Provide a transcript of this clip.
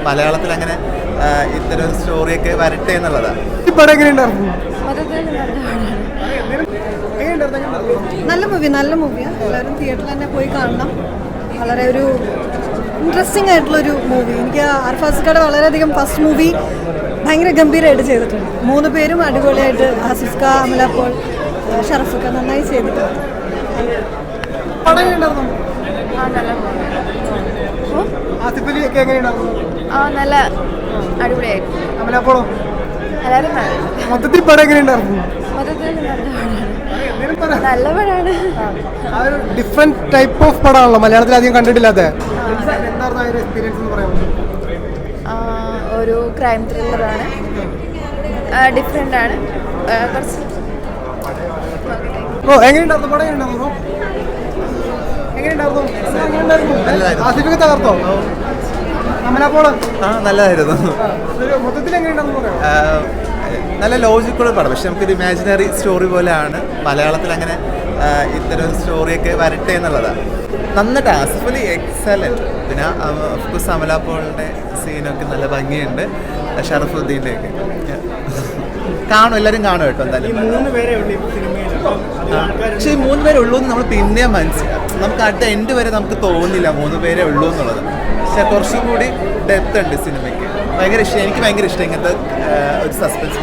മലയാളത്തിൽ അങ്ങനെ ഇത്തരം സ്റ്റോറിയൊക്കെ വരട്ടെ എന്നുള്ളതാണ്. നല്ല മൂവിയാണ്. എല്ലാവരും തിയേറ്ററിൽ തന്നെ പോയി കാണണം. വളരെ ഒരു ഇൻട്രസ്റ്റിംഗ് ആയിട്ടുള്ളൊരു മൂവി. എനിക്ക് അർഫാസിക്കയുടെ വളരെയധികം ഫസ്റ്റ് മൂവി ഭയങ്കര ഗംഭീരമായിട്ട് ചെയ്തിട്ടുണ്ട്. 3 പേരും അടിപൊളിയായിട്ട്, ആസിഫ് ഖാൻ, അമല പോൾ, ഷറഫൊക്കെ നന്നായി ചെയ്തിട്ടുണ്ട്. നല്ല അടിപൊളിയായിരുന്നു. മൊത്തത്തിൽ പടം എങ്ങനെയുണ്ടായിരുന്നു? നല്ല പടമാണ്. ഡിഫറെന്റ് ടൈപ്പ് ഓഫ് പടമാണല്ലോ, മലയാളത്തിൽ അധികം കണ്ടിട്ടില്ലാത്ത. ഒരു ക്രൈം ത്രില്ലറാണ്, ഡിഫറെൻ്റ് ആണ്. കുറച്ച് നല്ലതായിരുന്നു. നല്ല ലോജിക്കുള്ള പടം, പക്ഷെ നമുക്കൊരു ഇമാജിനറി സ്റ്റോറി പോലെയാണ്. മലയാളത്തിൽ അങ്ങനെ ഇത്തരം സ്റ്റോറിയൊക്കെ വരട്ടെ എന്നുള്ളതാണ്. നന്നായിട്ട് ആസിഫലി എക്സലൻറ്റ്. പിന്നെ ഓഫ്കോഴ്സ് അമല പോളിൻ്റെ സീനൊക്കെ നല്ല ഭംഗിയുണ്ട്. ഷറഫുദ്ദീൻ്റെ ഒക്കെ കാണും, എല്ലാവരും കാണും കേട്ടോ. എന്തായാലും പക്ഷേ ഈ 3 പേരെ ഉള്ളൂ എന്ന് നമ്മൾ പിന്നെ മനസ്സിലാവും. നമുക്ക് അടുത്ത എൻഡ് വരെ നമുക്ക് തോന്നില്ല 3 പേരെ ഉള്ളൂ എന്നുള്ളത്. പക്ഷെ കുറച്ചും കൂടി ഡെപ്ത് ഉണ്ട് സിനിമയ്ക്ക്. ഭയങ്കര ഇഷ്ടം, എനിക്ക് ഭയങ്കര ഇഷ്ടം ഇങ്ങനത്തെ ഒരു സസ്പെൻസ്.